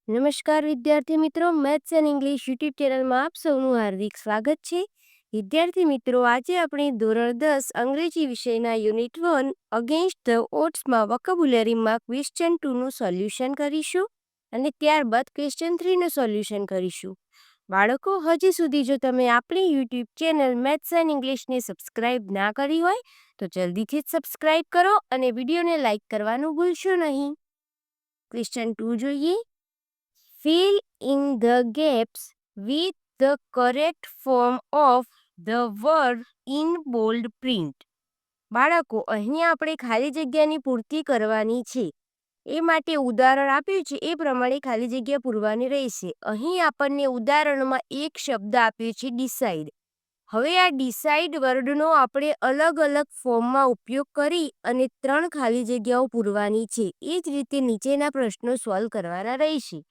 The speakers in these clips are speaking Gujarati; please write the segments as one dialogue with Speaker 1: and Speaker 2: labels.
Speaker 1: નમસ્કાર વિદ્યાર્થી મિત્રો, મેથ્સ એન્ડ ઇંગ્લિશ યુટ્યુબ ચેનલમાં આપ સૌનું હાર્દિક સ્વાગત છે. વિદ્યાર્થી મિત્રો, આજે આપણે ધોરણ 10 અંગ્રેજી વિષયના યુનિટ 1 અગેન્સ્ટ ધ ઓડ્સમાં વોકેબ્યુલરીમાં ક્વેશ્ચન 2નું સોલ્યુશન કરીશું અને ત્યારબાદ ક્વેશ્ચન 3નું સોલ્યુશન કરીશું. બાળકો, હજી સુધી જો તમે આપણી યુટ્યુબ ચેનલ મેથ્સ એન્ડ ઇંગ્લિશને સબસ્ક્રાઇબ ના કરી હોય તો જલ્દીથી જ સબસ્ક્રાઇબ કરો અને વિડીયોને લાઇક કરવાનું ભૂલશો નહીં. ક્વેશ્ચન 2 જોઈએ. Fill in the gaps with the correct form of the word in bold print. બાળકો, અહીંયા આપણે ખાલી જગ્યાની પૂર્તિ કરવાની છે. એ માટે ઉદાહરણ આપ્યું છે એ પ્રમાણે ખાલી જગ્યા પૂરવાની રહેશે. અહીં આપણને ઉદાહરણમાં એક શબ્દ આપ્યો છે ડિસાઇડ. હવે આ ડિસાઇડ વર્ડનો આપણે અલગ અલગ ફોર્મમાં ઉપયોગ કરી અને 3 ખાલી જગ્યાઓ પૂરવાની છે. એ જ રીતે નીચેના પ્રશ્નો સોલ્વ કરવાના રહેશે.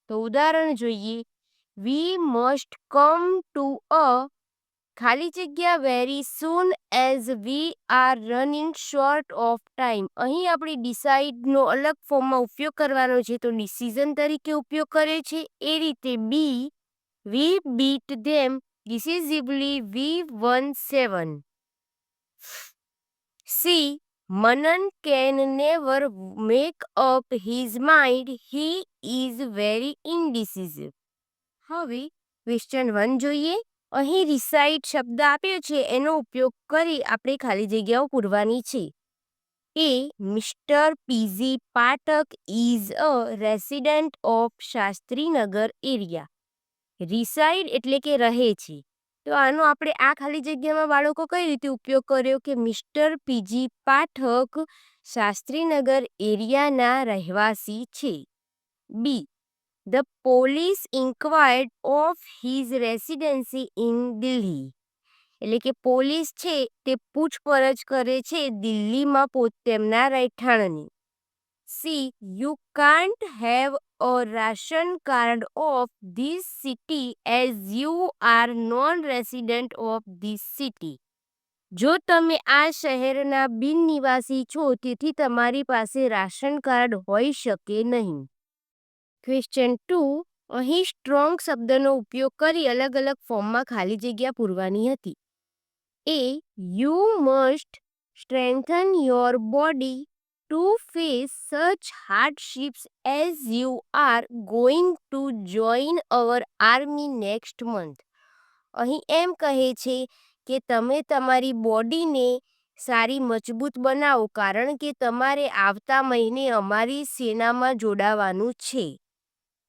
Speaker 1: તો ઉદાહરણ જોઈએ. We must come to a ખાલી જગ્યા very soon as we are running short of time. અહીં આપણે ડિસાઇડનો અલગ ફોર્મમાં ઉપયોગ કરવાનો છે તો ડિસિઝન તરીકે ઉપયોગ કરે છે. એ રીતે B we beat them decisively we won 7. C. Manan can never make up his mind. He is very indecisive. હવે ક્વેશ્ચન 1 જોઈએ. અહીં રિસાઇડ શબ્દ આપ્યો છે એનો ઉપયોગ કરી આપણે ખાલી જગ્યાઓ પૂરવાની છે. A. Mister P G Pathak is a resident of Shastrinagar area. Reside એટલે કે રહે છે. તો આનો આપણે આ ખાલી જગ્યામાં બાળકો કઈ રીતે ઉપયોગ કર્યો કે મિસ્ટર પીજી પાઠક શાસ્ત્રીનગર એરિયાના રહેવાસી છે. B. The police inquired of his residency in Delhi. એટલે કે પોલીસ છે તે પૂછપરછ કરે છે દિલ્હીમાં તેમના રહેઠાણની. C. You can't have a ration card of this city as you are non-resident of this city. જો તમે આ શહેરના બિનનિવાસી છો તેથી તમારી પાસે રાશન કાર્ડ હોઈ શકે નહીં. ક્વેશ્ચન 2. અહીં સ્ટ્રોંગ શબ્દનો ઉપયોગ કરી અલગ અલગ ફોર્મમાં ખાલી જગ્યા પૂરવાની હતી. A. You must strengthen your body to face such hardships as you are going to join our army next month. અહીં એમ કહે છે કે તમે તમારી બોડીને સારી મજબૂત બનાવો કારણ કે તમારે આવતા મહિને અમારી સેનામાં જોડાવાનું છે.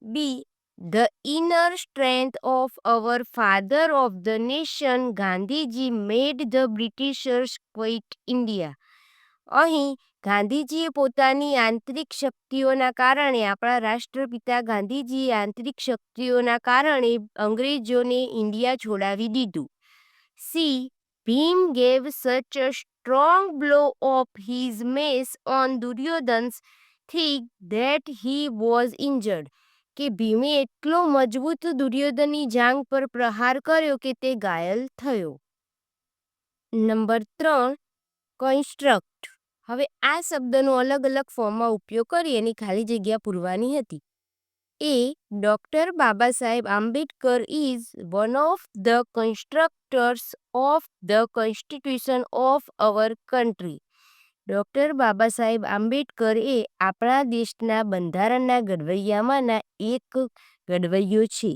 Speaker 1: B. The inner strength of our father of the nation Gandhiji made the Britishers quit India. અહીં ગાંધીજીએ પોતાની આંતરિક શક્તિઓના કારણે આપણા રાષ્ટ્રપિતા ગાંધીજીએ આંતરિક શક્તિઓના કારણે અંગ્રેજોને ઇન્ડિયા છોડાવી દીધું. C. Bhim gave such a strong blow of his mace on Duryodhan's thigh that he was injured. કે ભીમે એટલો મજબૂત દુર્યોધનની જાંઘ પર પ્રહાર કર્યો કે તે ઘાયલ થયો. નંબર 3. કન્સ્ટ્રક્ટ. હવે આ શબ્દનો અલગ અલગ ફોર્મમાં ઉપયોગ કરી એની ખાલી જગ્યા પૂરવાની હતી. એ. Doctor Baba Saheb Ambedkar is one of the constructors of the constitution of our country. Doctor Baba Saheb Ambedkar એ આપણા દેશના બંધારણના ઘડવૈયામાંના એક ઘડવૈયો છે.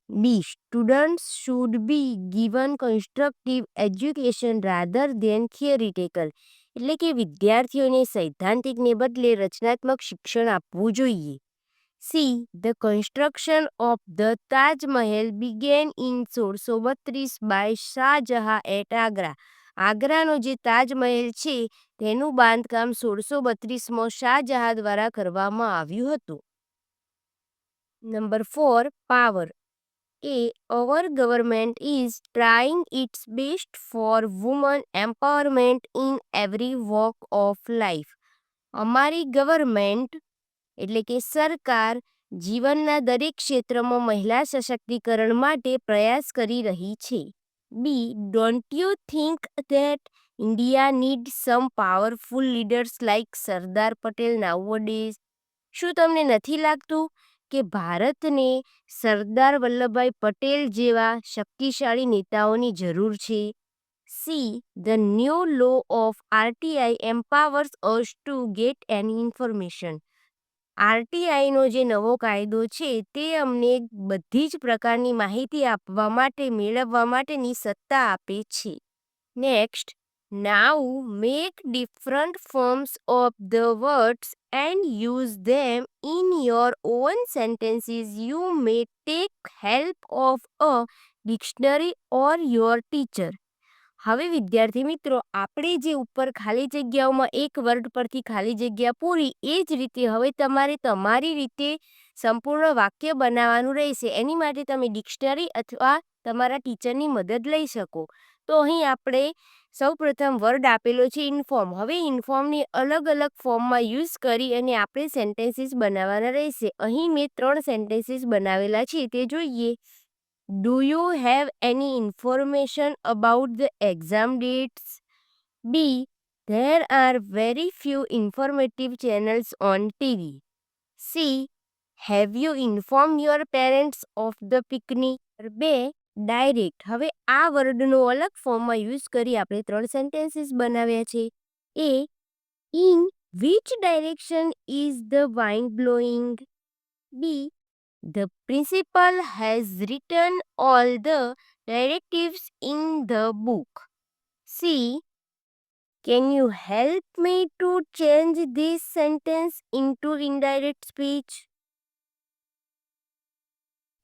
Speaker 1: B. Students should be given constructive education rather than theoretical. એટલે કે વિદ્યાર્થીઓને સૈદ્ધાંતિકને બદલે રચનાત્મક શિક્ષણ આપવું જોઈએ. C. The construction of the Taj Mahal began in 1632 by Shah Jahan at Agra. આગ્રાનો જે તાજમહેલ છે તેનું બાંધકામ 1632માં શાહજહાં દ્વારા કરવામાં આવ્યું હતું. નંબર 4. પાવર. એ. Our government is trying its best for women empowerment in every walk of life. અમારી ગવર્મેન્ટ એટલે કે સરકાર જીવનના દરેક ક્ષેત્રમાં મહિલા સશક્તિકરણ માટે પ્રયાસ કરી રહી છે. B. Don't you think that India need some powerful leaders like Sardar Patel nowadays. શું તમને નથી લાગતું કે ભારતને સરદાર વલ્લભભાઈ પટેલ જેવા શક્તિશાળી નેતાઓની જરૂર છે. C the new law of RTI empowers us to get any information. આરટીઆઈનો જે નવો કાયદો છે તે અમને બધી જ પ્રકારની માહિતી આપવા માટે મેળવવા માટેની સત્તા આપે છે. Next, now make different forms of the words and use them in your own sentences. You may take help of a dictionary or your teacher. હવે વિદ્યાર્થી મિત્રો, આપણે જે ઉપર ખાલી જગ્યાઓમાં એક વર્ડ પરથી ખાલી જગ્યા પૂરી, એ જ રીતે હવે તમારે તમારી રીતે સંપૂર્ણ વાક્ય બનાવવાનું રહેશે. એની માટે તમે ડિક્શનરી અથવા તમારા ટીચરની મદદ લઈ શકો. તો અહીં આપણે સૌપ્રથમ વર્ડ આપેલો છે ઇન્ફોર્મ. હવે ઇન્ફોર્મની અલગ અલગ ફોર્મમાં યુઝ કરી અને આપણે સેન્ટેન્સીસ બનાવવાના રહેશે. અહીં મેં 3 સેન્ટેન્સીસ બનાવેલા છે તે જોઈએ. Do you have any information about the exam dates? B. There are very few informative channels on TV. C. Have you informed your parents of the picnic? 2. Direct. હવે આ વર્ડનો અલગ ફોર્મમાં યુઝ કરી આપણે 3 સેન્ટેન્સીસ બનાવ્યા છે. A. In which direction is the wind blowing? B. The principal has written all the directives in the book. C. Can you help me to change this sentence into indirect speech?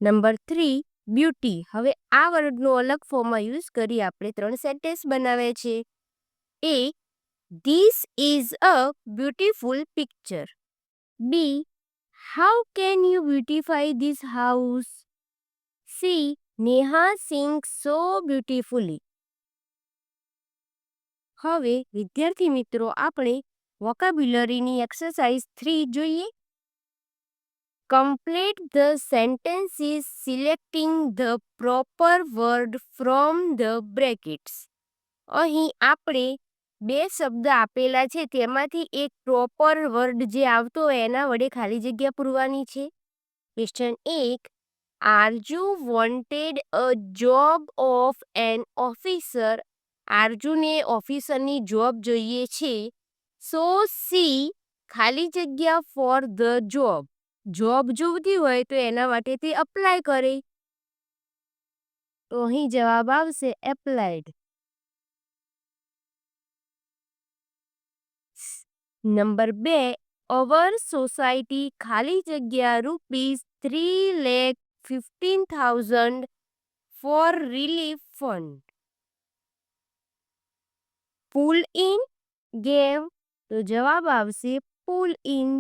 Speaker 1: Number 3, beauty. હવે આ વર્ડનો અલગ ફોર્મમાં યુઝ કરી આપણે 3 સેન્ટેન્સ બનાવ્યા છે. A. This is a beautiful picture. B. How can you beautify this house? C. Neha sings so beautifully. હવે વિદ્યાર્થી મિત્રો, આપણે વોકેબ્યુલરીની એક્સરસાઇઝ 3 જોઈએ. Complete the sentences selecting the proper word from the brackets. અહીં આપણે 2 શબ્દ આપેલા છે, તેમાંથી એક પ્રોપર વર્ડ જે આવતો હોય એના વડે ખાલી જગ્યા પૂરવાની છે. Question 1. Aarju wanted a job of an officer. આરજુને ઓફિસરની જોબ જોઈએ છે. સો સી ખાલી જગ્યા ફોર ધ જોબ. જોબ જોઈતી હોય તો એના માટે તે અપ્લાય કરે. તો અહીં જવાબ આવશે એપ્લાઇડ. નંબર 2. અવર સોસાયટી ખાલી જગ્યા ₹3,15,000 for relief fund. Pool in, gave. તો જવાબ આવશે પુલ ઇન.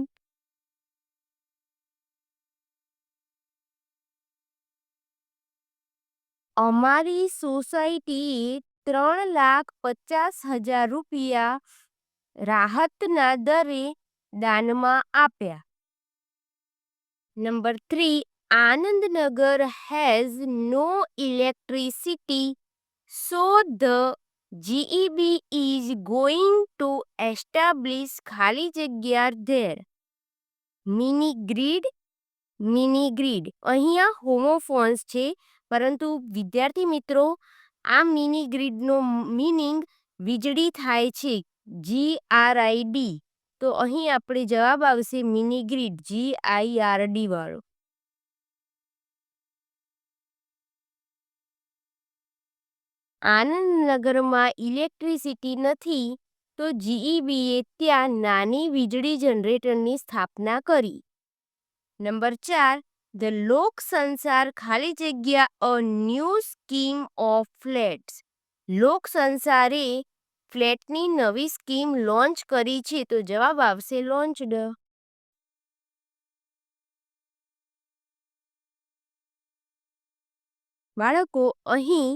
Speaker 1: અમારી સોસાયટીએ ₹3,50,000 રાહતના દરે દાનમાં આપ્યા. Number 3. Anandnagar has no electricity, so the GEB is going to establish ખાલી જગ્યા there. Mini grid, mini grid. અહીંયા હોમોફોન્સ છે, પરંતુ વિદ્યાર્થી મિત્રો, આ મિની ગ્રીડનો મીનિંગ વીજળી થાય છે, GRID. તો અહીં આપણે જવાબ આવશે મિની ગ્રીડ, GIRD વાળો. આનંદનગરમાં ઇલેક્ટ્રિસિટી નથી, તો GEBએ ત્યાં નાની વીજળી જનરેટરની સ્થાપના કરી. નંબર 4. ધ લોક સંસાર ખાલી જગ્યા a new scheme of flats. Lok સંસારે ફ્લેટની નવી સ્કીમ લોન્ચ કરી છે, તો જવાબ આવશે લોન્ચડ. બાળકો, અહીં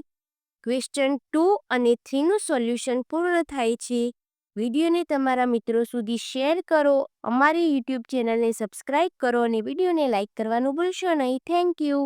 Speaker 1: ક્વેશ્ચન 2 અને 3નું સોલ્યુશન પૂર્ણ થાય છે. વિડીયોને તમારા મિત્રો સુધી શેર કરો, અમારી યુટ્યુબ ચેનલને સબસ્ક્રાઇબ કરો અને વિડીયોને લાઇક કરવાનું ભૂલશો નહીં. Thank you.